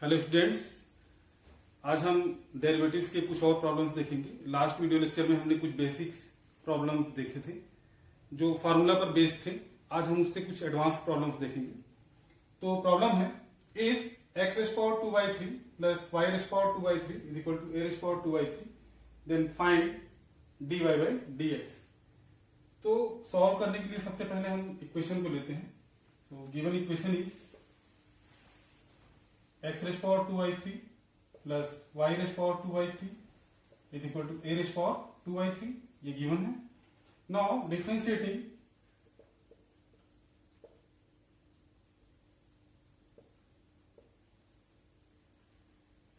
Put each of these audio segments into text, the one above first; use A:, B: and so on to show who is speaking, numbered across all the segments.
A: Hello students, आज हम derivatives के कुछ और प्रॉब्लम्स देखेंगे। लास्ट वीडियो लेक्चर में हमने कुछ बेसिक्स प्रॉब्लम देखे थे जो फार्मूला पर बेस्ड थे। आज हम उससे कुछ एडवांस प्रॉब्लम्स देखेंगे। तो प्रॉब्लम है if x raise power 2/3 plus y raise power 2/3 is equal to a raise power 2/3 then find dy by dx। तो सॉल्व करने के लिए सबसे पहले हम इक्वेशन को लेते हैं। तो given equation is x raise power 2/3 plus y raise power 2/3 is equal to a raise power 2/3, ये गिवन है। नाउ डिफरेंशिएटिंग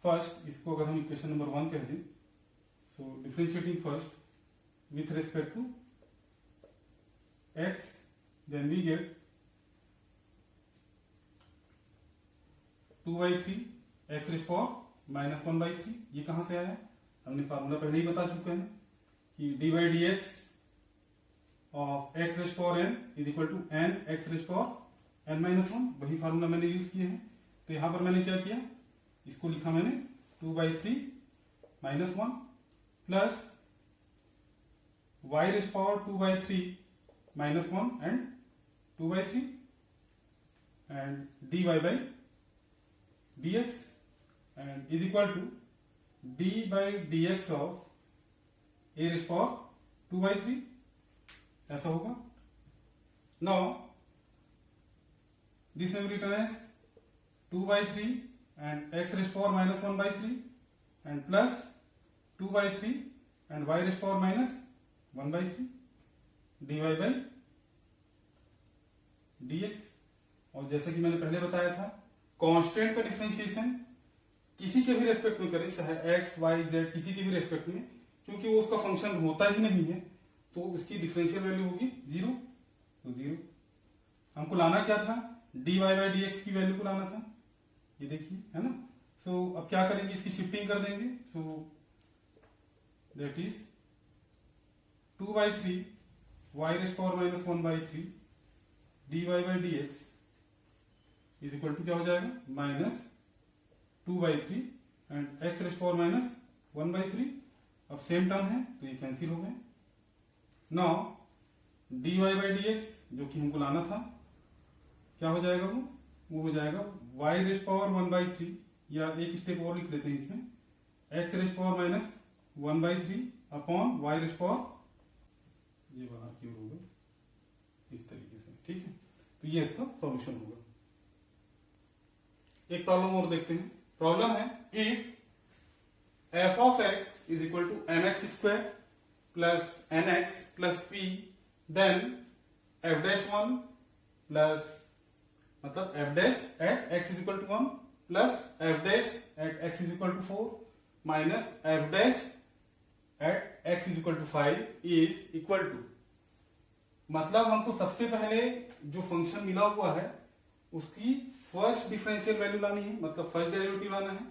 A: फर्स्ट, इसको अगर हम इक्वेशन नंबर 1 कह दें, so differentiating first with respect to x, then we get 2/3 x raise power minus 1/3। ये कहां से आया? हमने फार्मूला पहले ही बता चुके हैं कि dy by d x of x raise power n is equal to n x raise power n minus 1। वही फार्मूला मैंने यूज किए हैं। तो यहां पर मैंने क्या किया, इसको लिखा मैंने 2/3 minus 1 plus y raise power 2/3 minus 1 and 2/3 and dy by dx and is equal to d by dx of a raised power 2/3, ऐसा होगा। Now this may be written as 2/3 and x raised power minus 1/3 and plus 2/3 and y raised power minus 1/3 dy by dx। और जैसा कि मैंने पहले बताया था, constant का डिफरेंशिएशन किसी के भी रेस्पेक्ट में करें, चाहे एक्स वाई जेड, किसी के भी रेस्पेक्ट में, क्योंकि वो उसका फंक्शन होता ही नहीं है, तो उसकी डिफरेंशियल वैल्यू होगी 0। तो 0 हमको लाना क्या था, dy बाई dx की वैल्यू को लाना था। ये देखिए, है ना। सो अब क्या करेंगे, इसकी शिफ्टिंग कर देंगे। So that is 2/3 y raise power minus 1/3 dy by dx is equal to क्या हो जाएगा, minus 2/3 and x raise power minus 1/3। अब सेम टर्म है तो ये कैंसिल हो गए। नाउ dy बाई dx जो कि हमको लाना था, क्या हो जाएगा, वो हो जाएगा y रेज पावर 1/3, या एक स्टेप और लिख लेते हैं इसमें, x raise power minus 1/3 upon y raise power, ये बाहर की ओर होगा इस तरीके से, ठीक है। तो ये इसका सॉल्यूशन होगा। एक प्रॉब्लम और देखते हैं। प्रॉब्लम है if f of x is equal to m x square plus n x plus p, then f dash 1 plus, मतलब f dash at x is equal to 1 plus f dash at x is equal to 4 minus f dash at x is equal to 5 is equal to, मतलब हमको सबसे पहले जो function मिला हुआ है उसकी फर्स्ट डिफरेंशियल वैल्यू लानी है, मतलब फर्स्ट डेरिवेटिव लाना है।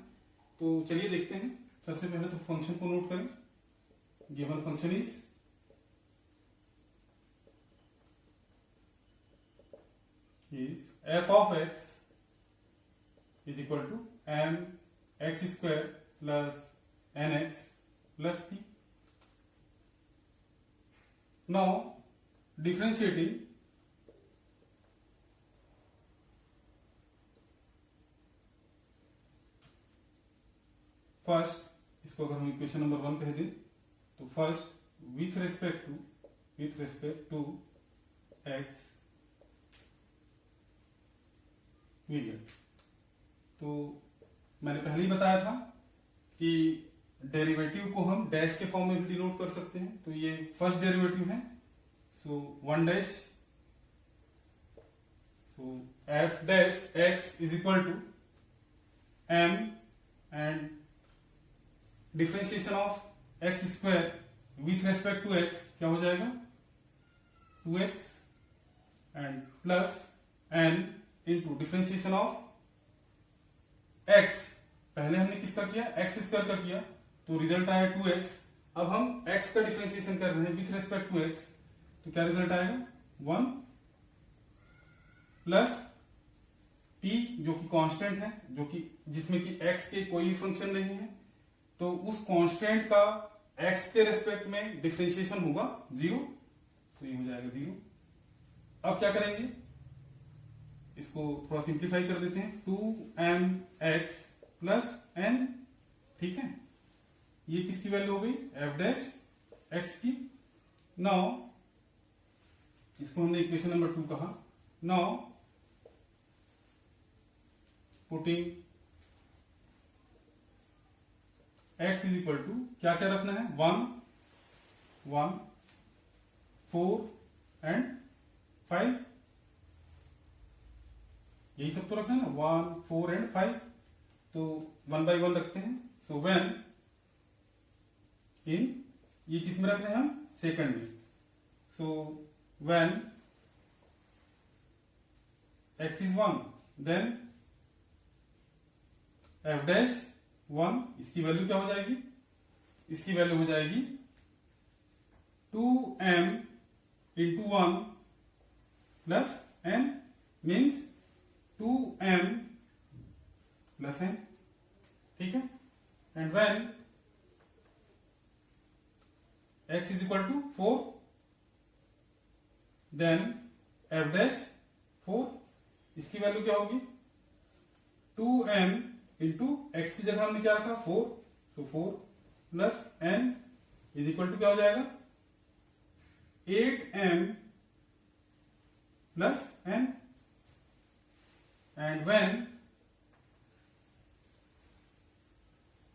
A: तो चलिए देखते हैं। सबसे पहले तो फंक्शन को नोट करें। Given function is f of x is equal to m x square plus n x plus p. Now differentiating first, इसको अगर हम इक्वेशन नंबर 1 कह दें, तो first with respect to x we get, तो मैंने पहले ही बताया था कि डेरिवेटिव को हम डैश के फॉर्म में भी डिनोट कर सकते हैं। तो ये फर्स्ट डेरिवेटिव है, so 1 dash, so f dash x is equal to m and differentiation of x square with respect to x क्या हो जाएगा, 2x and plus n into differentiation of x, पहले हमने किसका किया, एक्स स्क्वायर का किया, तो रिजल्ट आया 2x। अब हम x का डिफरेंशिएशन कर रहे हैं विथ रेस्पेक्ट टू x, तो क्या रिजल्ट आएगा, 1 प्लस p जो कि कांस्टेंट है, जो कि जिसमें कि x के कोई फंक्शन नहीं है, तो उस कांस्टेंट का x के रेस्पेक्ट में डिफरेंशिएशन होगा 0, तो ये हो जाएगा 0। अब क्या करेंगे, इसको थोड़ा सिंप्लीफाई कर देते हैं, 2mx प्लस n, ठीक है, ये किसकी वैल्यू हो गई, एफ डैश एक्स की। नाउ इसको हमने इक्वेशन नंबर 2 कहा। Now putting x is equal to क्या क्या रखना है, 1 1 4 एंड 5, यही सब तो रखना है ना, 1 4 एंड 5, तो 1 by 1 रखते हैं। सो व्हेन इन, ये किस में रख रहे हैं हम, सेकंड में, so when x is 1 then f dash 1, इसकी वैल्यू क्या हो जाएगी, इसकी वैल्यू हो जाएगी 2m into 1 plus n, means 2m plus n, ठीक है। And when x is equal to 4 then f dash 4, इसकी वैल्यू क्या होगी, 2m इंटू एक्स की जगह हमने क्या रखा 4, तो 4 plus n is equal to क्या हो जाएगा 8m plus n। And when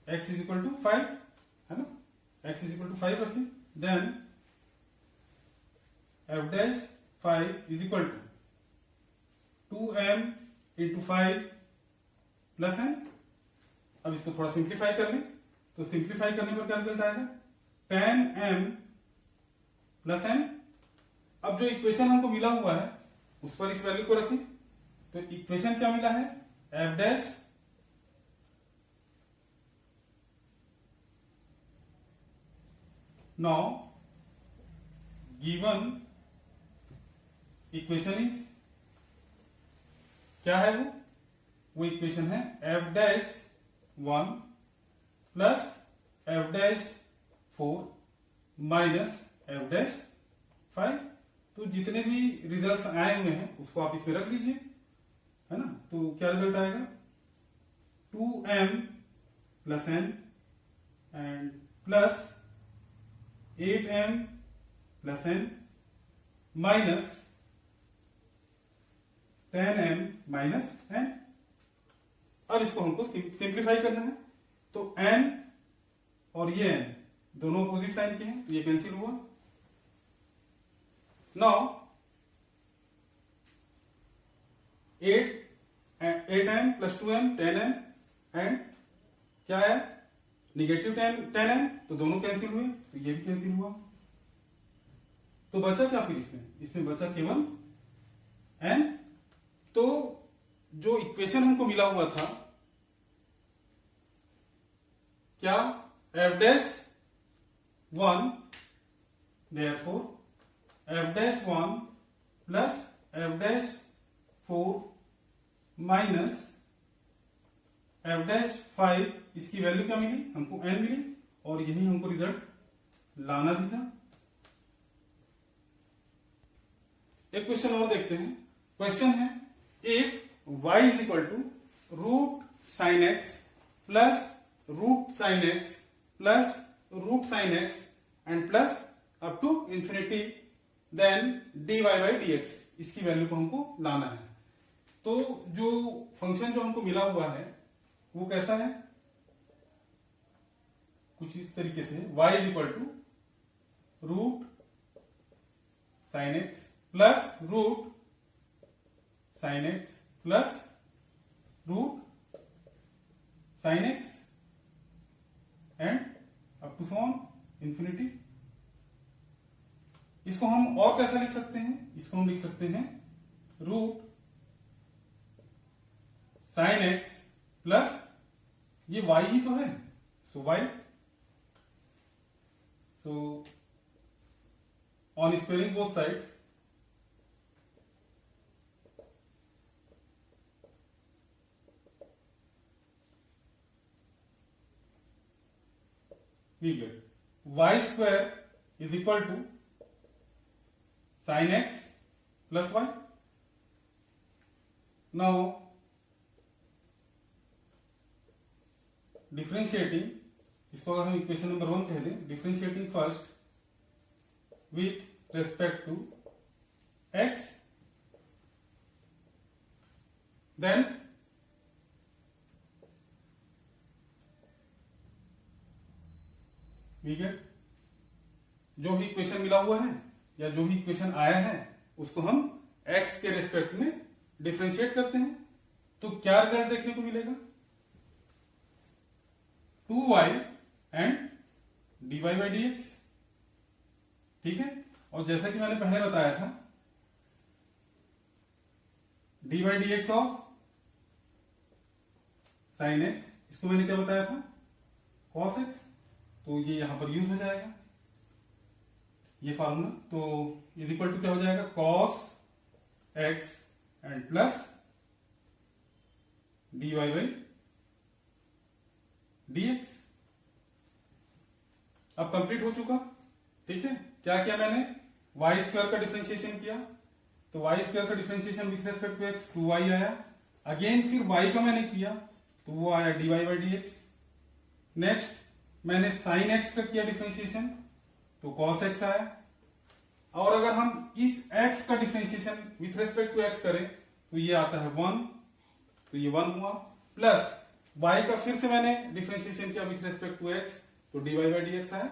A: x is equal to 5, है ना, x इज इक्वल टू 5 रखें, then f dash 5 is equal to 2m into 5 plus n। अब इसको थोड़ा सिंप्लीफाई कर लें, तो सिंप्लीफाई करने पर क्या रिजल्ट आएगा, 10m प्लस n। अब जो इक्वेशन हमको मिला हुआ है उस पर इस वैल्यू को रखें, तो इक्वेशन क्या मिला है, f dash now given equation is, क्या है वो इक्वेशन है f dash 1 plus f dash 4 minus f dash 5। तो जितने भी रिजल्ट्स आए हुए हैं उसको आप इसमें रख दीजिए, है ना, तो क्या रिजल्ट आएगा, 2m plus n and plus 8m plus n minus 10m minus n। अब इसको हमको सिंप्लीफाई करना है, तो n और ये n दोनों अपोजिट साइन के हैं, तो ये कैंसिल हुआ। Now 8m plus 2m 10m and क्या है, निगेटिव 10m, तो दोनों कैंसिल हुए, तो ये भी कैंसिल हुआ। तो बचा क्या फिर इसमें बचा केवल n। तो जो इक्वेशन हमको मिला हुआ था, क्या, f dash 1 therefore f dash 1 plus f dash 4 minus f dash 5, इसकी वैल्यू क्या मिली हमको, n मिली, और यही हमको रिजल्ट लाना भी था। एक क्वेश्चन और देखते हैं। क्वेश्चन है, if y is equal to root sine x plus root sine x plus root sine x and plus up to infinity, then dy by d x, इसकी वैल्यू को हमको लाना है। तो जो फंक्शन जो हमको मिला हुआ है वो कैसा है, कुछ इस तरीके से, y is equal to root sine x plus root sine x plus root sine x and up to सॉन इंफिनिटी। इसको हम और कैसे लिख सकते हैं, इसको हम लिख सकते हैं रूट साइन एक्स प्लस ये y ही तो है, so y, so on squaring both sides we get y square is equal to sine x plus y. Now differentiating, इसको अगर हम इक्वेशन नंबर 1 कह दें, differentiating first with respect to x, then we get जो भी equation मिला हुआ है या जो भी इक्वेशन आया है उसको हम x के रेस्पेक्ट में डिफ्रेंशिएट करते हैं. तो क्या रिजल्ट देखने को मिलेगा? 2y and dy by dx. ठीक है. और जैसा कि मैंने पहले बताया था, dy by dx of sine x, इसको मैंने क्या बताया था? cos x. तो ये यहां पर यूज हो जाएगा ये फार्मूला. तो इज इक्वल टू क्या हो जाएगा? cos x and plus dy by dx. अब कंप्लीट हो चुका. ठीक है. क्या किया मैंने? वाई स्क्वायर का डिफरेंशिएशन किया. तो वाई स्क्वायर का differentiation with respect to x 2y आया. अगेन फिर y का मैंने किया तो वो आया dy बाई dx. नेक्स्ट मैंने साइन एक्स का किया डिफरेंशिएशन तो cos x आया. और अगर हम इस x का differentiation with respect to x करें तो ये आता है 1, तो ये 1 हुआ. प्लस y का फिर से मैंने डिफरेंशिएशन किया विथ रेस्पेक्ट टू x तो dy बाई dx आया.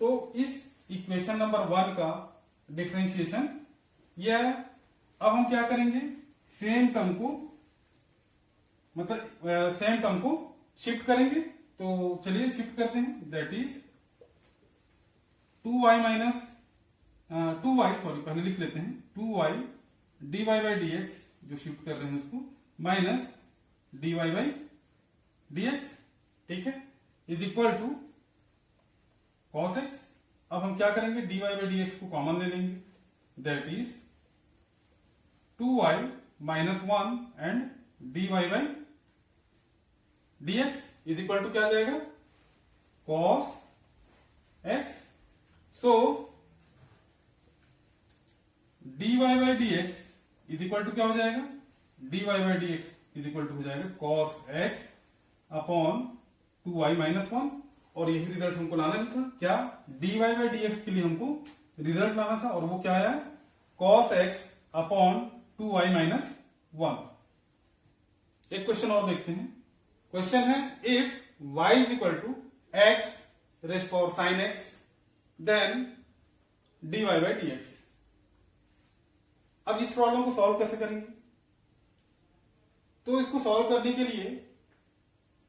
A: तो इस इक्वेशन नंबर 1 का डिफरेंशिएशन ये आया. अब हम क्या करेंगे? सेम टर्म को, मतलब सेम टर्म को शिफ्ट करेंगे. तो चलिए शिफ्ट करते हैं. That is 2y minus 2y, sorry पहले लिख लेते हैं, 2y dy बाई dx, जो शिफ्ट कर रहे हैं उसको, माइनस dy बाई dx. ठीक है. Is equal to cos x. अब हम क्या करेंगे? dy बाई dx को कॉमन ले लेंगे. That is 2y minus 1 and dy by dx is equal to क्या आ जाएगा? cos x. So dy by dx is equal to क्या हो जाएगा? dy by dx is equal to हो जाएगा cos x upon 2y minus 1. और यही रिजल्ट हमको लाना भी था. क्या? dy बाई dx के लिए हमको रिजल्ट लाना था और वो क्या आया? cos x upon 2y minus 1. एक क्वेश्चन और देखते हैं. क्वेश्चन है if y is equal to x raised power sine x then dy by dx. अब इस प्रॉब्लम को सॉल्व कैसे करेंगे? तो इसको सॉल्व करने के लिए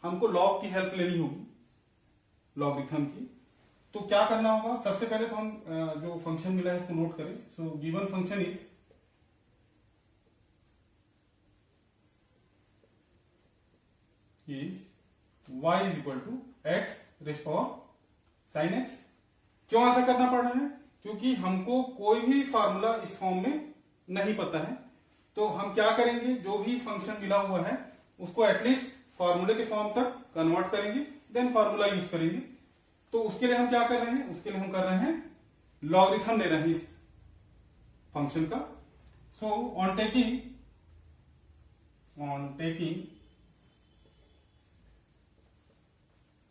A: हमको लॉग की हेल्प लेनी होगी, लॉगरिथम की. तो क्या करना होगा? सबसे पहले तो हम जो फंक्शन मिला है इसको नोट करें. So given function is y is equal to x raised power sine x. क्यों ऐसा करना पड़ रहा है? क्योंकि हमको कोई भी फार्मूला इस फॉर्म में नहीं पता है. तो हम क्या करेंगे? जो भी फंक्शन मिला हुआ है उसको एटलीस्ट फार्मूले के फॉर्म तक कन्वर्ट करेंगे, देन फार्मूला यूज करेंगे. तो उसके लिए हम क्या कर रहे हैं? उसके लिए हम कर रहे हैं लॉगरिथम ले रहे हैं इस फंक्शन का. So on taking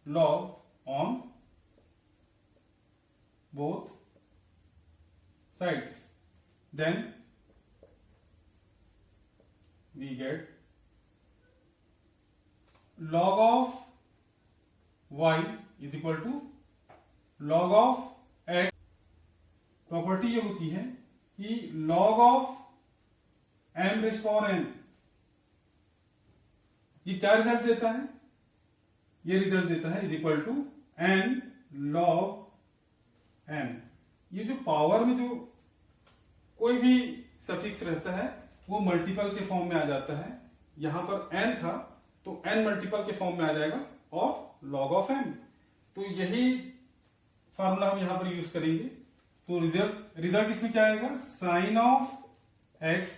A: log on both sides, then we get log of y is equal to log of x. Property ये होती है कि log of m rest power n, ये क्या रिजल्ट देता है? ये रिजल्ट देता है is equal to n log m. ये जो पावर में जो कोई भी सफिक्स रहता है वो मल्टीपल के फॉर्म में आ जाता है. यहां पर n था तो n मल्टीपल के फॉर्म में आ जाएगा और log ऑफ m. तो यही फार्मूला हम यहां पर यूज करेंगे. तो रिजल्ट इसमें क्या आएगा? साइन ऑफ x,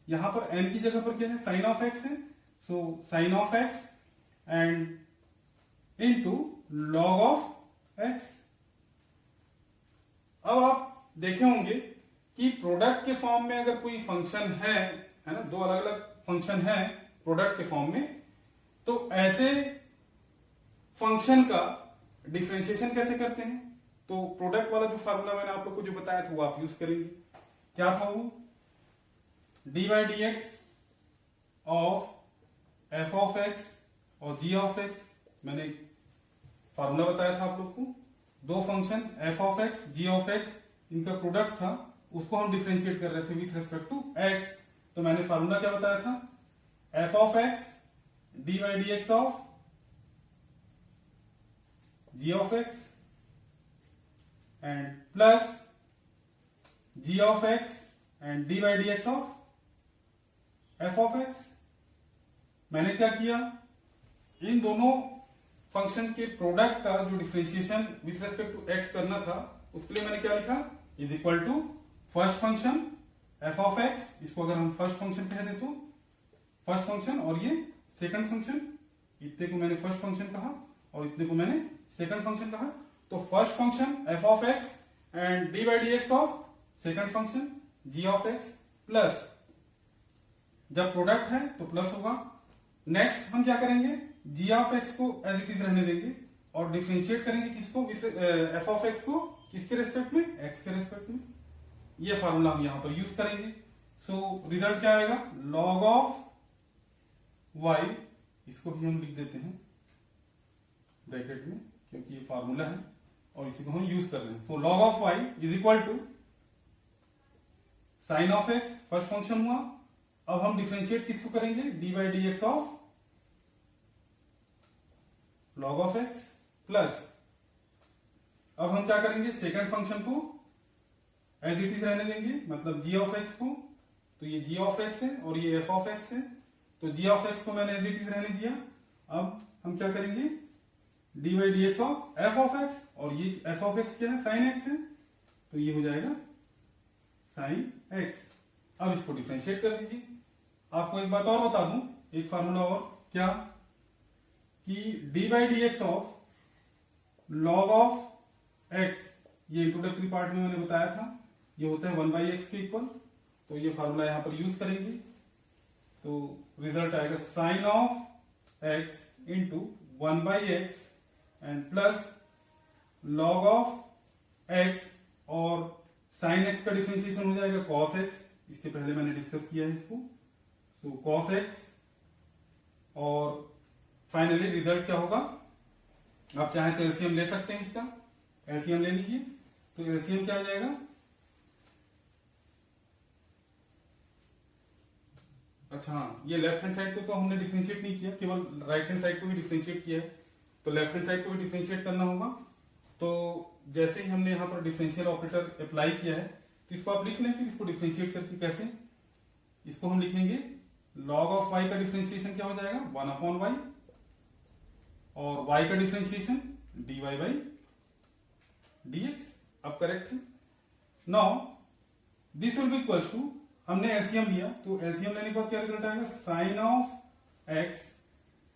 A: यहां पर n की जगह पर क्या है? साइन ऑफ x है. So sine of x and into log of x. अब आप देखे होंगे कि प्रोडक्ट के फॉर्म में अगर कोई फंक्शन है ना, दो अलग अलग फंक्शन है प्रोडक्ट के फॉर्म में, तो ऐसे फंक्शन का डिफरेंशिएशन कैसे करते हैं? तो प्रोडक्ट वाला जो फार्मूला मैंने आप लोग को जो बताया था वो आप यूज करेंगे। क्या था वो? D by d x of f of x और जी ऑफ एक्स। मैंने फार्मूला बताया था आप लोग को, दो function f of x g of x, इनका प्रोडक्ट था, उसको हम डिफरेंशिएट कर रहे थे विथ रेस्पेक्ट टू एक्स। तो मैंने फार्मूला क्या बताया था? F of x d by d x of g of x and plus g of x and d by d x of f of x. मैंने क्या किया? इन दोनों फंक्शन के प्रोडक्ट का जो differentiation with respect to x करना था, उसके लिए मैंने क्या लिखा? Is equal to first function f of x, इसको अगर हम फर्स्ट फंक्शन कह दे तो फर्स्ट फंक्शन, और ये सेकंड फंक्शन, इतने को मैंने फर्स्ट फंक्शन कहा और इतने को मैंने सेकंड फंक्शन कहा। तो first function f of x and d by d x of second function g of x, plus जब प्रोडक्ट है तो प्लस होगा। नेक्स्ट हम क्या करेंगे? जी ऑफ एक्स को एज इट इज रहने देंगे और डिफरेंशिएट करेंगे किसको? एफ ऑफ एक्स को किसके रेस्पेक्ट में? एक्स के रेस्पेक्ट में। ये फार्मूला हम यहां पर यूज करेंगे। सो रिजल्ट क्या आएगा? लॉग ऑफ वाई, इसको भी हम लिख देते हैं ब्रैकेट में क्योंकि ये फार्मूला है और इसी को हम यूज कर रहे हैं। So log of y is equal to sine of x, first function हुआ। अब हम डिफरेंशिएट किसको करेंगे? D by d x of log of x, plus अब हम क्या करेंगे? सेकंड फंक्शन को एज इट इज रहने देंगे, मतलब जी ऑफ एक्स को। तो ये जी ऑफ एक्स है और ये एफ ऑफ एक्स है, तो जी ऑफ एक्स को मैंने एज इट इज रहने दिया। अब हम क्या करेंगे? D by d x of f of x, और ये एफ ऑफ एक्स क्या है? साइन एक्स है, तो ये हो जाएगा साइन एक्स। अब इसको डिफरेंशिएट कर दीजिए। आपको एक बात और बता दूं, एक फार्मूला और, क्या कि D by d x of log of x, ये इंट्रोडक्टरी पार्ट में मैंने बताया था, ये होता है 1 बाई एक्स के इक्वल। तो ये फार्मूला यहां पर यूज करेंगे तो रिजल्ट आएगा sine of x into 1 by x and plus log of x, और साइन एक्स का डिफरेंशिएशन हो जाएगा कॉस एक्स। इसके पहले मैंने डिस्कस किया है इसको, तो कॉस एक्स, और फाइनली रिजल्ट क्या होगा? आप चाहें तो एलसीएम ले सकते हैं, इसका एलसीएम ले लीजिए। तो एलसीएम क्या आ जाएगा? अच्छा हाँ, ये लेफ्ट हैंड साइड को तो हमने डिफरेंशिएट नहीं किया, केवल राइट हैंड साइड को ही डिफरेंशिएट किया है। तो लेफ्ट हैंड साइड को भी डिफरेंशिएट करना होगा। तो जैसे ही हमने यहाँ पर डिफरेंशियल ऑपरेटर अप्लाई किया है, तो इसको आप लिख लें फिर इसको डिफरेंशिएट करके कैसे। इसको हम लिखेंगे लॉग ऑफ वाई का डिफरेंशिएशन क्या हो जाएगा? 1 अपॉन वाई, और y का डिफरेंशिएशन dy बाई dx। अब करेक्ट है। Now this will be equals to, हमने एलसीएम लिया, तो एलसीएम लेने के बाद क्या रिजल्ट आएगा? Sine of x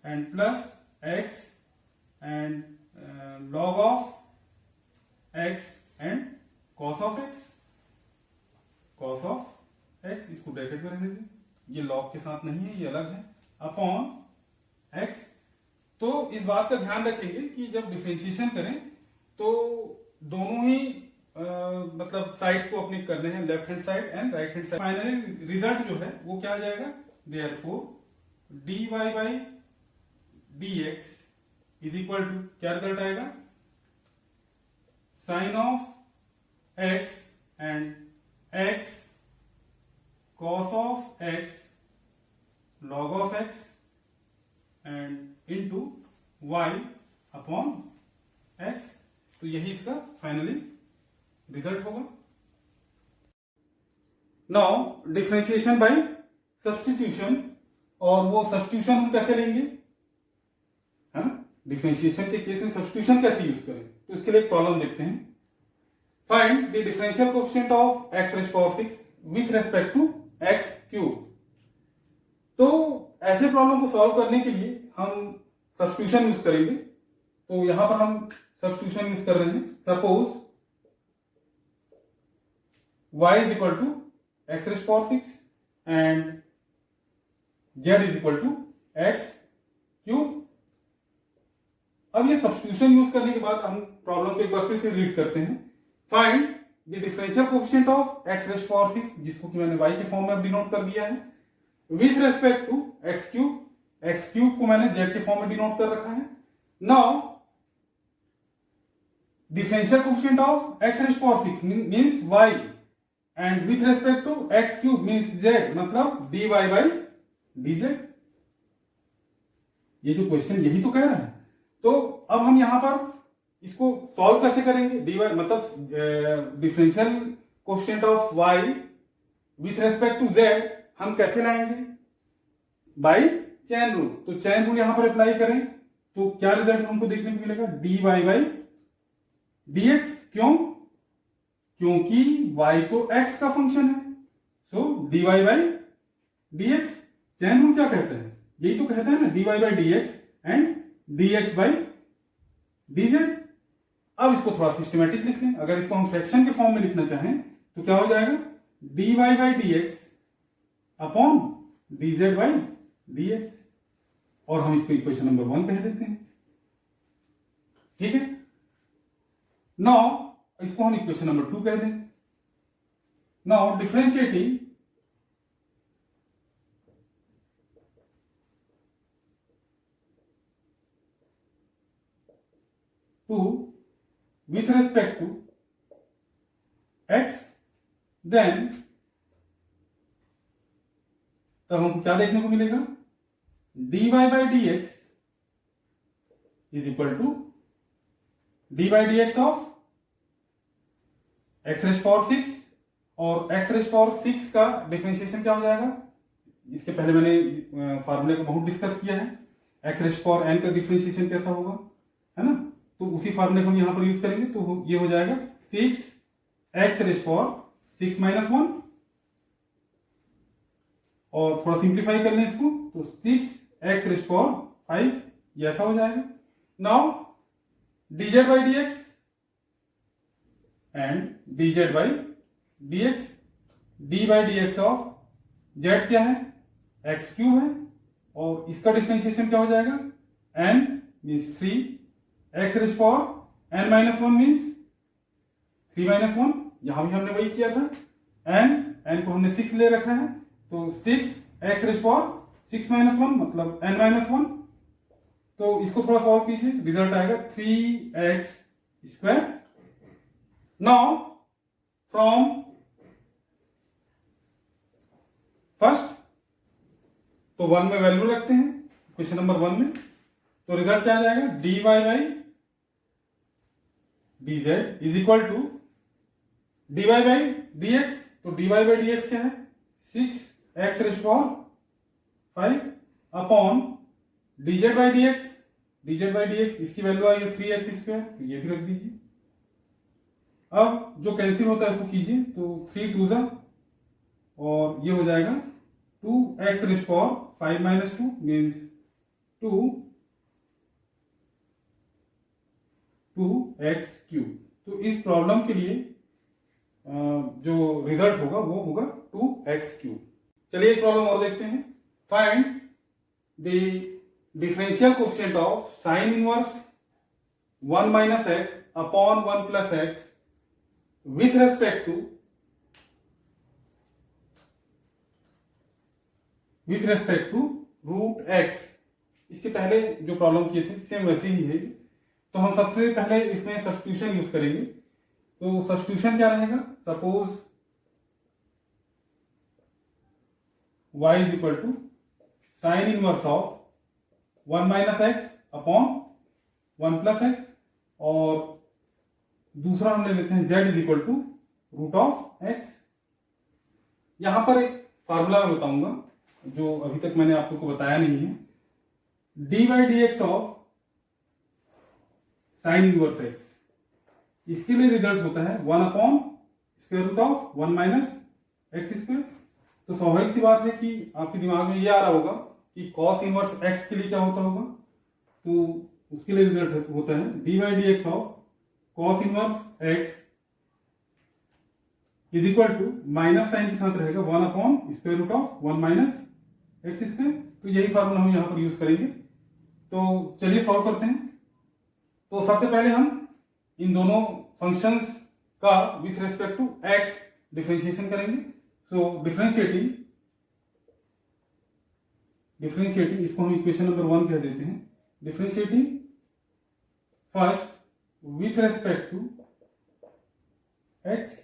A: and plus x and log of x and cos of x, cos of x, इसको ब्रैकेट में रहने दें, ये लॉग के साथ नहीं है, ये अलग है, अपॉन एक्स। तो इस बात का ध्यान रखेंगे कि जब डिफरेंशिएशन करें तो दोनों ही मतलब साइड्स को अपने करने हैं, left hand side and right hand side. Finally result जो है वो क्या आ जाएगा? Therefore d y by d x is equal to, क्या रिजल्ट आएगा? Sine of x and x cos of x log of x and into y upon x. तो यही इसका फाइनली रिजल्ट होगा। नाउ डिफरेंशिएशन बाय सब्स्टिट्यूशन, और वो substitution हम कैसे लेंगे, है ना? डिफरेंशिएशन के केस में सब्स्टिट्यूशन कैसे यूज करें, तो इसके लिए एक प्रॉब्लम देखते हैं। Find the differential coefficient of x raise to power 6 with respect to x cube. तो ऐसे प्रॉब्लम को सॉल्व करने के लिए हम सब्स्टिट्यूशन यूज करेंगे। तो यहां पर हम सब्स्टिट्यूशन यूज कर रहे हैं। Suppose y is equal to x raise power 6 and z is equal to x cube. अब ये सब्स्टिट्यूशन यूज करने के बाद हम प्रॉब्लम को एक बार फिर से रीड करते हैं। Find the differential coefficient of x raise power 6, जिसको कि मैंने y के फॉर्म में डिनोट कर दिया है, with respect to x cube. X cube को मैंने z के फॉर्म में डिनोट कर रखा है। Now differential coefficient of x raise power 6 means y and with respect to x cube means z, मतलब dy बाई dz। ये जो क्वेश्चन यही तो कह रहा है। तो अब हम यहां पर इसको सॉल्व कैसे करेंगे? dy मतलब differential coefficient of y with respect to z हम कैसे लाएंगे? By chain rule. तो चेन रूल यहां पर अप्लाई करें तो क्या रिजल्ट हमको देखने को मिलेगा? dy by dx। क्यों? क्योंकि y तो x का फंक्शन है, सो dy by dx। Chain rule क्या कहते हैं? यही तो कहते हैं ना, dy by dx and dx by dz। अब इसको थोड़ा सिस्टमेटिक लिख लें। अगर इसको हम फ्रैक्शन के फॉर्म में लिखना चाहें तो क्या हो जाएगा? dy by dx upon dz by dx, और हम इसको इक्वेशन नंबर 1 कह देते हैं। ठीक है, नाउ इसको हम इक्वेशन नंबर 2 कह दें। Now differentiating to with respect to x, then तब हमको क्या देखने को मिलेगा? dy by dx is equal to dy by dx of x raise power 6, और एक्स रेज पावर 6 का डिफरेंशिएशन क्या हो जाएगा? इसके पहले मैंने फार्मूले को बहुत डिस्कस किया है। एक्स रेज पावर n का डिफरेंशिएशन कैसा होगा, है ना? तो उसी फार्मूले को हम यहां पर यूज करेंगे। तो ये हो जाएगा 6 एक्स रेज पावर 6 माइनस 1, और थोड़ा सिंप्लीफाई कर लें इसको तो 6 एक्स रेज पावर 5, ये ऐसा हो जाएगा। Now dz by dx and dz by dx, d by dx of z क्या है? x क्यूब है, और इसका डिफरेंशिएशन क्या हो जाएगा? n means 3 x raise power n minus 1 means 3 minus 1। यहां भी हमने वही किया था, n को हमने 6 ले रखा है, तो 6 एक्स रेज पावर 6 माइनस 1 मतलब n माइनस 1। तो इसको थोड़ा सॉल्व कीजिए, रिजल्ट आएगा 3x square. Now from first तो 1 में वैल्यू रखते हैं क्वेश्चन नंबर 1 में, तो रिजल्ट क्या आ जाएगा? dy by dz is equal to dy by dx। तो dy बाई dx क्या है? 6 x raise power 5 upon dz by dx, इसकी वैल्यू आई है 3x स्क्वायर, तो ये भी रख दीजिए। अब जो कैंसिल होता है इसको कीजिए, तो 3 2 जा, और ये हो जाएगा 2 x raise power 5 minus 2 means 2x cube. तो इस प्रॉब्लम के लिए जो रिजल्ट होगा वो होगा 2x क्यूब। चलिए एक प्रॉब्लम और देखते हैं। Find the differential coefficient of sine inverse 1 minus x upon 1 plus x with respect to root x. इसके पहले जो प्रॉब्लम किए थे सेम वैसे ही है। तो हम सबसे पहले इसमें सब्स्टिट्यूशन यूज करेंगे। तो सब्स्टिट्यूशन क्या रहेगा? Suppose y is equal to sine inverse of 1 minus x upon 1 plus x, और दूसरा हम ले लेते हैं z is equal to root of x. यहां पर एक फार्मूला मैं बताऊंगा जो अभी तक मैंने आप लोग को बताया नहीं है। D by d x of sine inverse x, इसके लिए रिजल्ट होता है 1 upon square root of 1 minus x square. तो स्वाभाविक सी बात है कि आपके दिमाग में ये आ रहा होगा कि कॉस इनवर्स एक्स के लिए क्या होता होगा। तो उसके लिए रिजल्ट होता है d by d x of cos inverse x is equal to minus sign के साथ रहेगा 1 upon square root of 1 minus x square. तो यही फार्मूला हम यहाँ पर यूज करेंगे। तो चलिए सॉल्व करते हैं। तो सबसे पहले हम इन दोनों फंक्शंस का with respect to x differentiation करेंगे। सो डिफरेंशिएटिंग इसको हम इक्वेशन नंबर 1 कह देते हैं। Differentiating first with respect to x.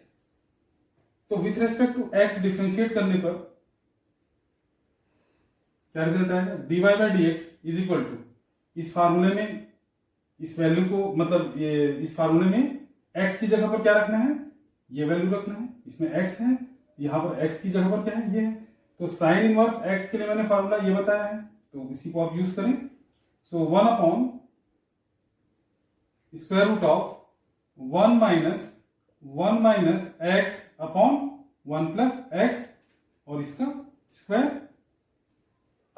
A: तो with respect to x differentiate करने पर क्या रिजल्ट आएगा, dy by d x is equal to इस फार्मूले में इस वैल्यू को मतलब ये इस फार्मूले में x की जगह पर क्या रखना है, ये वैल्यू रखना है। इसमें x है, यहाँ पर x की जगह पर क्या है, ये है। तो साइन इनवर्स x के लिए मैंने फार्मूला ये बताया है, तो इसी को आप यूज करें। So 1 upon square root of 1 minus x upon 1 plus x और इसका स्क्वायर।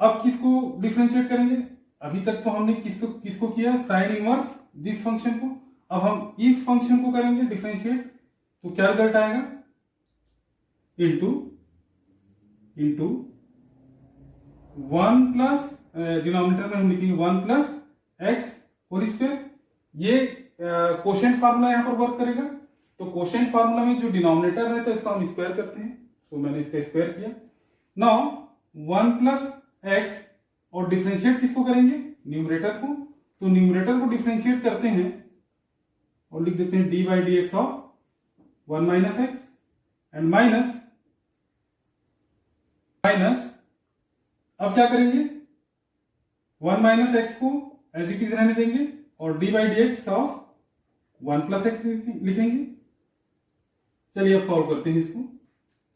A: अब किसको डिफरेंशिएट करेंगे, अभी तक तो हमने किसको किया, साइन इनवर्स दिस फंक्शन को। अब हम इस फंक्शन को करेंगे डिफरेंशिएट, तो क्या रिजल्ट आएगा, इंटू 1 प्लस डिनोमिनेटर में हम लिखेंगे 1 प्लस एक्स होल स्क्वायर। ये कोशेंट फार्मूला यहां पर वर्क करेगा। तो कोशेंट फार्मूला में जो डिनोमिनेटर रहता है उसका हम स्क्वायर करते हैं। तो मैंने इसका स्क्वायर किया। नाउ 1 प्लस एक्स और डिफरेंशिएट किसको करेंगे, न्यूमरेटर को। तो न्यूमरेटर को डिफरेंशिएट करते हैं और लिख देते हैं D by d x of 1 minus x and minus अब क्या करेंगे, 1 माइनस एक्स को एज इट इज रहने देंगे और D by d x of 1 plus x लिखेंगे। चलिए अब सॉल्व करते हैं इसको।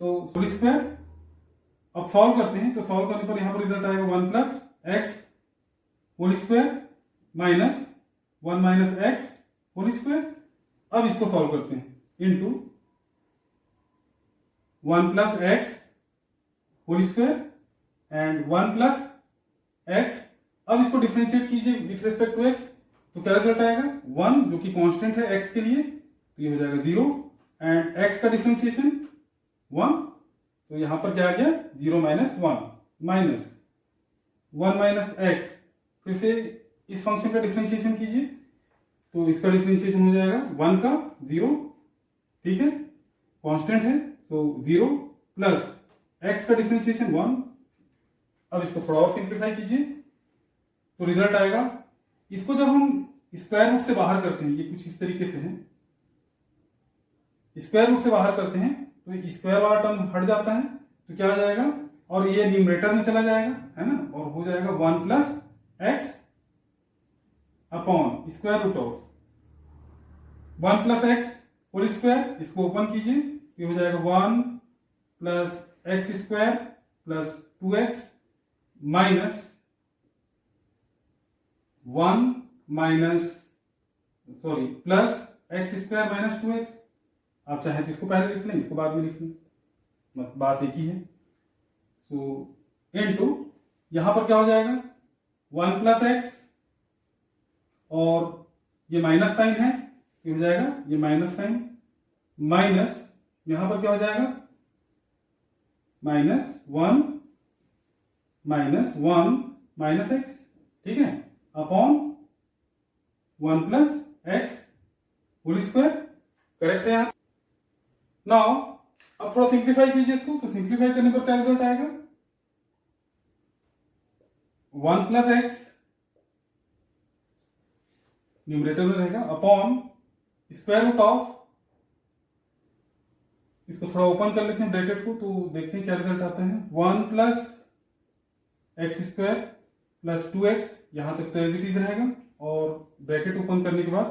A: तो होल स्क्वायर अब सॉल्व करते हैं। तो सॉल्व करने पर यहां पर रिजल्ट आएगा 1 plus x whole square minus 1 minus x whole square. अब इसको सॉल्व करते हैं into 1 plus x whole square and 1 plus x. अब इसको डिफरेंशिएट कीजिए विथ रेस्पेक्ट टू एक्स। तो क्या रिजल्ट आएगा, 1 जो कि कांस्टेंट है एक्स के लिए, तो ये हो जाएगा 0 एंड एक्स का डिफरेंशिएशन 1। तो यहां पर क्या आ गया, 0 माइनस 1 माइनस 1 माइनस एक्स। फिर से इस फंक्शन का डिफरेंशिएशन कीजिए, तो इसका डिफरेंशिएशन हो जाएगा 1 का 0, ठीक है, कांस्टेंट है तो 0 प्लस एक्स का डिफरेंशिएशन 1। अब इसको थोड़ा और सिंप्लीफाई कीजिए तो रिजल्ट आएगा, इसको जब हम स्क्वायर रूट से बाहर करते हैं, ये कुछ इस तरीके से है, स्क्वायर रूट से बाहर करते हैं तो स्क्वायर वाला टर्म हट जाता है, तो क्या आ जाएगा, और ये न्यूमरेटर में चला जाएगा, है ना, और हो जाएगा 1 plus x upon square root of 1 plus x whole square. इसको ओपन कीजिए, ये हो जाएगा 1 plus x square plus 2x minus 1 minus plus x square minus 2x। आप चाहे तो इसको पहले लिख लें, इसको बाद में लिख लें, बात एक ही है। सो इनटू यहां पर क्या हो जाएगा, 1 प्लस एक्स और ये माइनस साइन है, ये हो जाएगा ये माइनस साइन माइनस यहां पर क्या हो जाएगा, -1 माइनस एक्स, ठीक है, upon 1 plus x whole square. Correct है यहाँ। नाउ अब थोड़ा सिंप्लीफाई कीजिए इसको, तो सिंप्लीफाई करने पर क्या रिजल्ट आएगा, 1 प्लस एक्स न्यूमरेटर में रहेगा अपॉन स्क्वायर रूट ऑफ, इसको थोड़ा ओपन कर लेते हैं ब्रैकेट को, तो देखते हैं क्या रिजल्ट आता है, 1 plus x square plus 2x, यहां तक तो एज इट इज रहेगा, और ब्रैकेट ओपन करने के बाद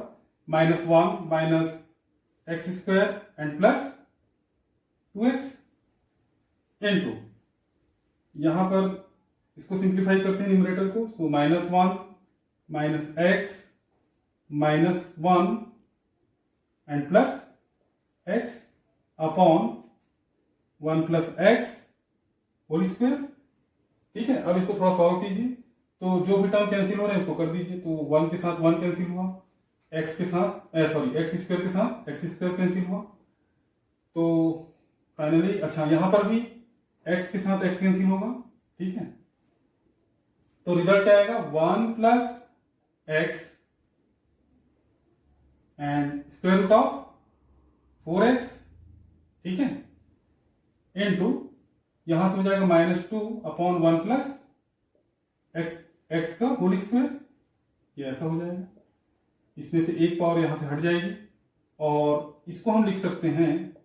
A: -1 minus x square and plus 2x into यहां पर इसको सिंप्लीफाई करते हैं न्यूमरेटर को, तो -1 minus x -1 and plus x upon 1 plus x whole square, ठीक है। अब इसको थोड़ा सॉल्व कीजिए, तो जो भी टर्म कैंसिल हो रहे हैं उसको कर दीजिए। तो 1 के साथ 1 कैंसिल हुआ, एक्स के साथ एक्स स्क्वायर के साथ एक्स स्क्वायर कैंसिल हुआ। तो फाइनली अच्छा यहाँ पर भी एक्स के साथ एक्स कैंसिल होगा, ठीक है। तो रिजल्ट क्या आएगा, 1 plus x and square root of 4x, ठीक है, इनटू यहां से हो जाएगा -2/1 प्लस एक्स का होल स्क्वायर, ये ऐसा हो जाएगा। इसमें से एक पावर यहां से हट जाएगी और इसको हम लिख सकते हैं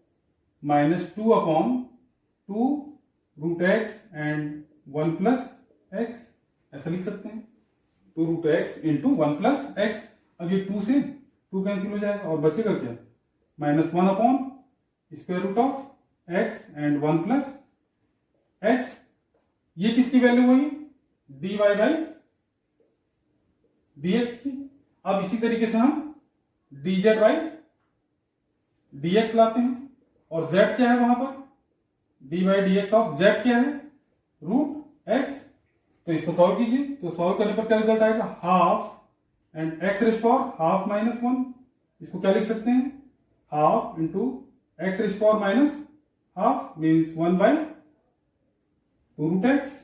A: -2/2 root x and 1 plus x, ऐसा लिख सकते हैं 2 root x into 1 plus x. अब ये 2 से 2 कैंसिल हो जाएगा और बचेगा क्या, -1 square root of x and 1 plus x. ये किसकी वैल्यू हुई, dy बाई dx की। अब इसी तरीके से हम dz बाई dx लाते हैं और z क्या है वहां पर, dy by dx of z क्या है, रूट x। तो इसको सॉल्व कीजिए, तो सॉल्व करने पर क्या रिजल्ट आएगा, half and x raise power half -1। इसको क्या लिख सकते हैं, half into x raise power minus half means 1/2 root x.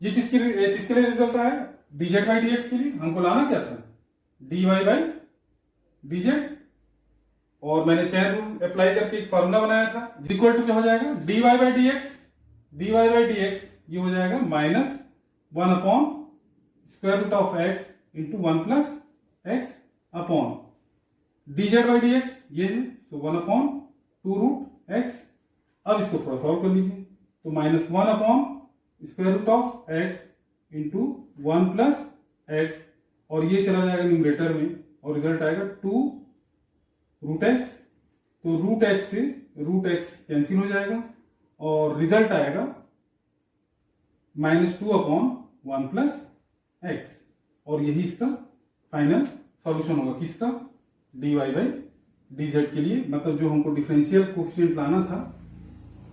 A: ये किसके लिए रिजल्ट आया, dz बाई dx के लिए। हमको लाना क्या था, dy बाई dz, और मैंने चेन रूल अप्लाई करके एक फॉर्मूला बनाया था, इक्वल टू क्या हो जाएगा, dy बाई dx ये हो जाएगा -1 square root of x into 1 plus x upon dz by dx ये है, तो 1/2 रूट एक्स। अब इसको थोड़ा सॉल्व कर लीजिए, तो -1 square root of x into 1 plus x, और ये चला जाएगा न्यूमरेटर में और रिजल्ट आएगा 2 रूट एक्स। तो रूट एक्स से रूट एक्स कैंसिल हो जाएगा और रिजल्ट आएगा -2/1 प्लस एक्स, और यही इसका फाइनल सॉल्यूशन होगा, किसका, dy बाई dz के लिए। मतलब जो हमको डिफरेंशियल कोफिशिएंट लाना था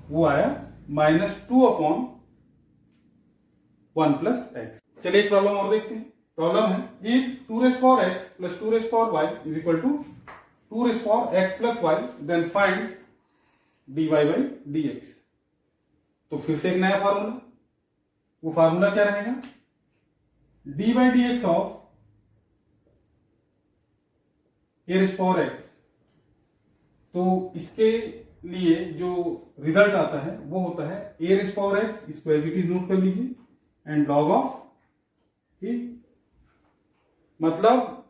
A: वो आया -2/1 प्लस एक्स। चलिए एक प्रॉब्लम और देखते हैं। प्रॉब्लम है, if 2 raise power x plus 2 raise power y is equal to 2 raise power x plus y, then find dy by dx। तो फिर से एक नया फार्मूला, वो फार्मूला क्या रहेगा, dy by dx of a rays power x। तो इसके लिए जो रिजल्ट आता है वो होता है a रेज़ पावर x, इसको एज इट इज नोट कर लीजिए, एंड लॉग ऑफ a। मतलब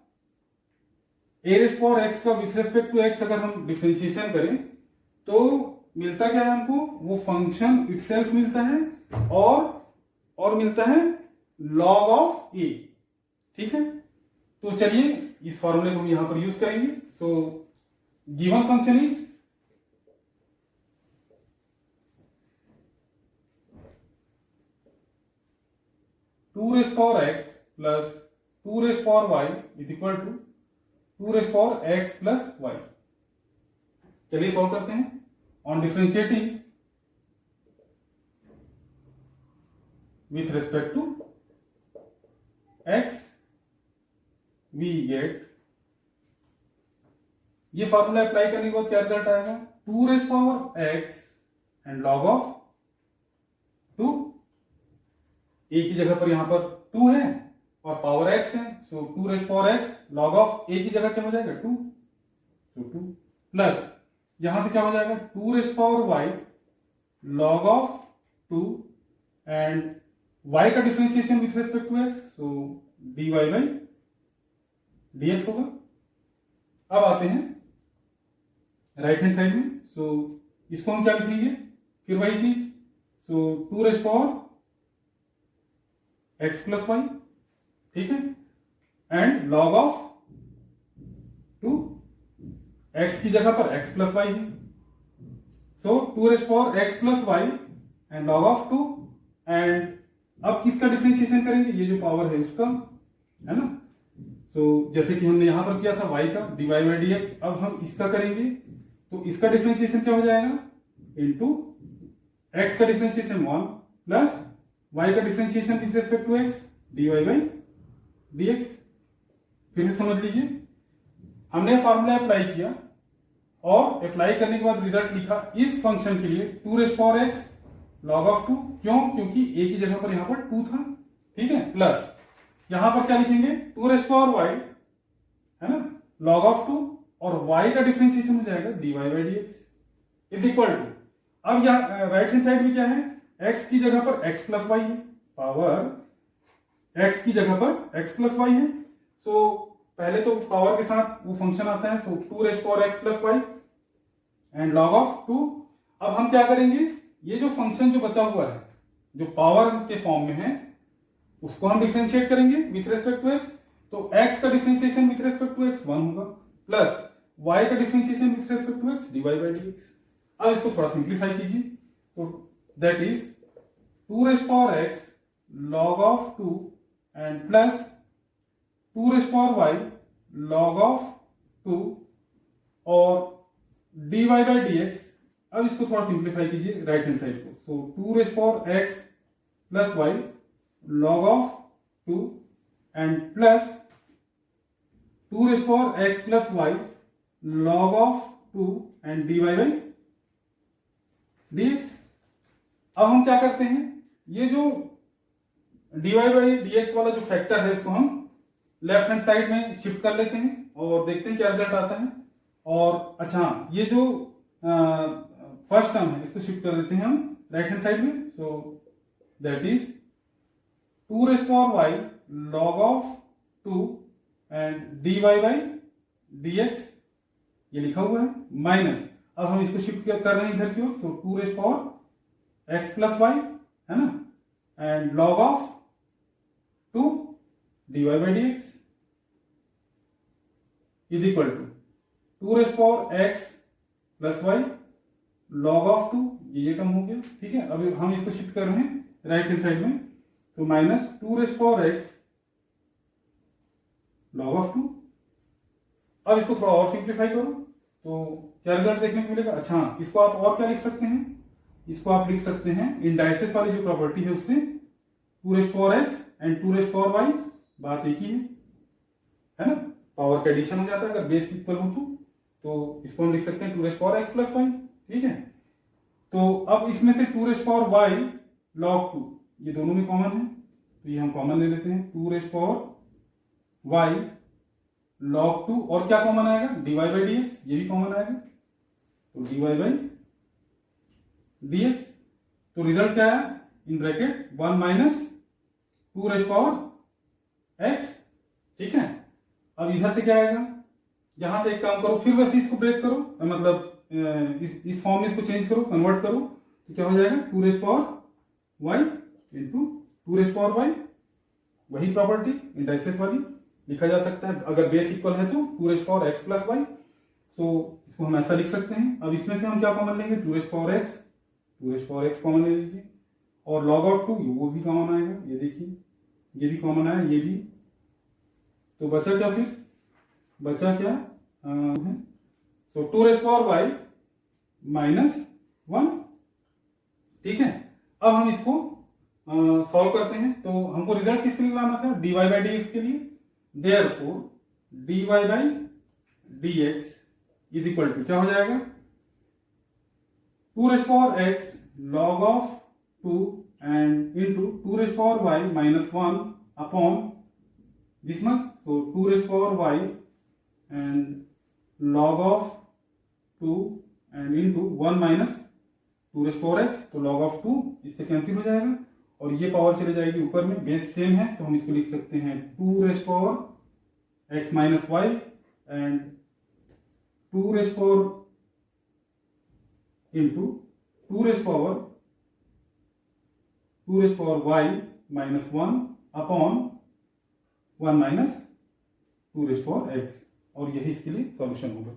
A: a रेज़ पावर x का विथ रेस्पेक्ट टू x अगर हम डिफरेंशिएशन करें तो मिलता क्या है हमको, वो फंक्शन इटसेल्फ मिलता है और मिलता है लॉग ऑफ a, ठीक है। तो चलिए इस फॉर्मूले को हम यहां पर यूज करेंगे। तो given function is two raise power x plus 2 raise power y is equal to 2 raise power x plus y। चलिए सॉल्व करते हैं। On differentiating with respect to x we get, ये फॉर्मूला अप्लाई करने के बाद क्या रिजल्ट आएगा, 2 raise power x and log of 2। a की जगह पर यहां पर 2 है और पावर x है, सो 2 raise power x log of a की जगह क्या हो जाएगा 2, तो 2 प्लस यहां से क्या हो जाएगा 2 raise power y log of 2 and y का differentiation with respect to x, so dy by dx होगा। अब आते हैं राइट हैंड साइड में, सो इसको हम क्या लिखेंगे, फिर वही चीज, सो 2 raise power x plus y, ठीक है, एंड लॉग ऑफ 2, x की जगह पर x प्लस y है, सो 2 raise power x plus y and log of 2। And अब किसका डिफरेंशिएशन करेंगे, ये जो पावर है उसका, है ना। सो जैसे कि हमने यहां पर किया था y का dy बाई dx, अब हम इसका करेंगे तो इसका डिफरेंशिएशन क्या हो जाएगा, इनटू x का डिफरेंशिएशन 1 प्लस y का differentiation with respect to x, dx। फिर से समझ लीजिए, हमने फॉर्मूला अप्लाई किया और अप्लाई करने के बाद रिजल्ट लिखा इस फंक्शन के लिए 2 log of 2। क्यों? क्योंकि a की जगह पर यहां पर 2 था, ठीक है, प्लस यहां पर क्या लिखेंगे 2y है ना, log of 2 और y का डिफरेंशिएशन हो जाएगा dy/dx इज इक्वल टू, अब यहाँ राइट हैंड साइड में क्या है, x की जगह पर x प्लस वाई है, पावर x की जगह पर x प्लस वाई है। सो पहले तो पावर के साथ वो फंक्शन आता है, so 2x plus y and log of 2। अब हम क्या करेंगे, ये जो फंक्शन जो बचा हुआ है जो पावर के फॉर्म में है उसको हम डिफरेंशिएट करेंगे विथ रेस्पेक्ट टू x। तो x का differentiation with respect to x 1 होगा, प्लस y का differentiation with respect to x dy/dx। अब इसको थोड़ा सिंप्लीफाई कीजिए, तो that is 2x log of 2 and plus 2y log of 2 और dy/dx। अब इसको थोड़ा सिंप्लीफाई कीजिए राइट हैंड साइड को, तो 2x plus y log of 2 and plus 2x plus y log of 2 and dy/dx। अब हम क्या करते हैं, ये जो dy/dx वाला जो फैक्टर है इसको हम लेफ्ट हैंड साइड में शिफ्ट कर लेते हैं और देखते हैं क्या रिजल्ट आता है। और अच्छा, ये जो फर्स्ट टर्म है इसको शिफ्ट कर देते हैं हम राइट हैंड साइड में, सो that is 2y log of 2 and dy/dx ये लिखा हुआ है, माइनस अब हम इसको शिफ्ट कर रहे हैं इधर की ओर, सो 2x प्लस वाई है ना, and log of 2 dy/dx is equal to 2x plus y log of 2, ये टर्म हो गया, ठीक है। अभी हम इसको शिफ्ट कर रहे हैं राइट हैंड साइड में, तो माइनस 2x log ऑफ 2। अब इसको थोड़ा और सिंप्लीफाई करो तो क्या रिजल्ट देखने को मिलेगा। अच्छा, इसको आप और क्या लिख सकते हैं, इसको आप लिख सकते हैं इंडाइसेस वाली जो प्रॉपर्टी है उससे 2x एंड 2y, बात एक ही है ना, पावर का एडिशन हो जाता है अगर बेस इक्वल हो तो इसको हम लिख सकते हैं 2x प्लस वाई, ठीक है। तो अब इसमें से 2y log 2 ये दोनों में कॉमन है, तो ये हम कॉमन ले लेते हैं 2y log 2 और क्या कॉमन आएगा dy/dx, ये भी कॉमन आएगा, तो dy/dx। तो रिजल्ट क्या है, इन ब्रैकेट 1 माइनस 2x, ठीक है। अब इधर से क्या आएगा, यहां से एक काम करो, फिर वैसे इसको ब्रेक करो, मतलब इस फॉर्म में इसको चेंज करो, कन्वर्ट करो, तो क्या हो जाएगा 2y इंटू 2y, वही प्रॉपर्टी इंडाइसेस वाली लिखा जा सकता है, अगर बेस इक्वल है तो 2x प्लस वाई, तो इसको हम ऐसा लिख सकते हैं। अब इसमें से हम क्या कॉमन लेंगे, 2x कॉमन ले लीजिए, और log ऑफ 2 वो भी कॉमन आएगा, ये देखिए ये भी कॉमन आया, ये भी, तो बचा क्या, फिर बचा क्या है, तो 2y माइनस 1, ठीक है। अब हम इसको सॉल्व करते हैं, तो हमको रिजल्ट किसके लिए लाना था, dy/dx के लिए। Therefore dy/dx is equal to क्या हो जाएगा, 2x log of 2 and into 2y minus 1 upon this much, तो 2y and log of 2 and into 1 minus 2x, तो log ऑफ 2 इससे कैंसिल हो जाएगा और ये पावर चले जाएगी ऊपर में, बेस सेम है तो हम इसको लिख सकते हैं 2x minus y and 2 into 2y minus 1 upon 1 minus 2x, और यही इसके लिए सॉल्यूशन होगा।